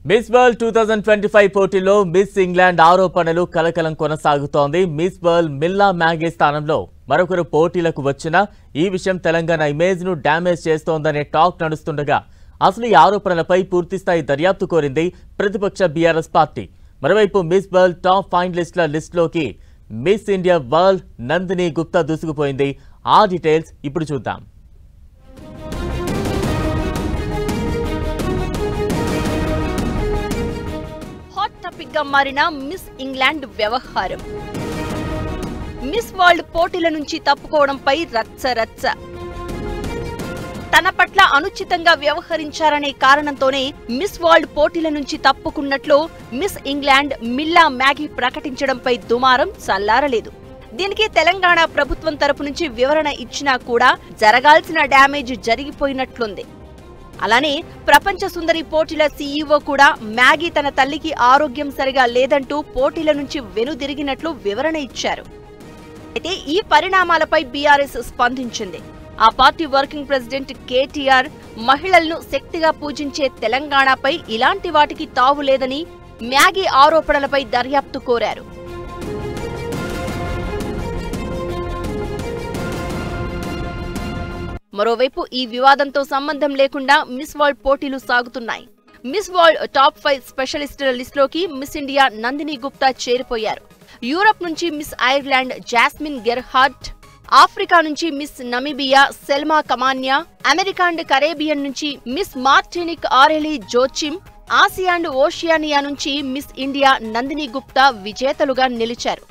Miss world 2025 పోటీలో miss England ఆరోపణలు కలకలం కొనసాగుతోంది. మిస్ వరల్డ్ మిల్లా మ్యాగీ స్థానంలో మరొకరు పోటీలకు వచ్చినా ఈ విషయం తెలంగాణ ఇమేజ్ ను డ్యామేజ్ చేస్తోందనే టాక్ నడుస్తుండగా అసలు ఈ ఆరోపణలపై పూర్తిస్థాయి దర్యాప్తు కోరింది ప్రతిపక్ష బీఆర్ఎస్ పార్టీ. మరోవైపు మిస్ వరల్డ్ టాప్ ఫైనలిస్టుల లిస్టులోకి Miss India World Nandini Gupta దూసుకుపోయింది. ఆ డీటెయిల్స్ ఇప్పుడు చూద్దాం. గా మారిన మిస్ ఇంగ్లాండ్ వ్యవహారం. మిస్ వరల్డ్ పోటీల నుంచి తప్పుకోవడంపై రచ్చ. తన పట్ల అనుచితంగా వ్యవహరించారనే కారణంతోనే మిస్ వరల్డ్ పోటీల నుంచి తప్పుకున్నట్లు మిస్ ఇంగ్లాండ్ మిల్లా మ్యాగీ ప్రకటించడంపై దుమారం చల్లారలేదు. దీనికి తెలంగాణ ప్రభుత్వం తరపు నుంచి వివరణ ఇచ్చినా కూడా జరగాల్సిన డ్యామేజ్ జరిగిపోయినట్లుంది. అలానే ప్రపంచ సుందరి పోటీల సీఈఓ కూడా మ్యాగీ తన తల్లికి ఆరోగ్యం సరిగా లేదంటూ పోటీల నుంచి వెనుదిరిగినట్లు వివరణ ఇచ్చారు. అయితే ఈ పరిణామాలపై బీఆర్ఎస్ స్పందించింది. ఆ పార్టీ వర్కింగ్ ప్రెసిడెంట్ కేటీఆర్ మహిళలను శక్తిగా పూజించే తెలంగాణపై ఇలాంటి వాటికి తావు లేదని మ్యాగీ ఆరోపణలపై దర్యాప్తు కోరారు. మరోవైపు ఈ వివాదంతో సంబంధం లేకుండా మిస్ వరల్డ్ పోటీలు సాగుతున్నాయి. మిస్ వరల్డ్ టాప్ 5 స్పెషలిస్టుల లిస్టులోకి మిస్ ఇండియా నందిని గుప్తా చేరిపోయారు. యూరప్ నుంచి Miss Ireland Jasmine Gerhardt, Africa నుంచి Miss Namibia Selma Kamanya, America and Caribbean నుంచి Miss Martinique Aurelie Joachim, Asia and Oceania నుంచి మిస్ ఇండియా నందిని గుప్తా విజేతలుగా నిలిచారు.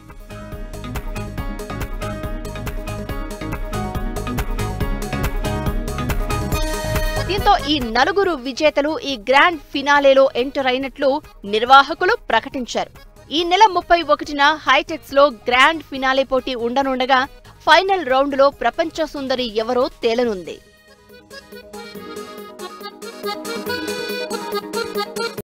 దీంతో ఈ నలుగురు విజేతలు ఈ గ్రాండ్ ఫినాలేలో ఎంటర్ అయినట్లు నిర్వాహకులు ప్రకటించారు. ఈ నెల 31న హైటెక్స్ లో గ్రాండ్ ఫినాలే పోటీ ఉండనుండగా ఫైనల్ రౌండ్ లో ప్రపంచ సుందరి ఎవరో తేలనుంది.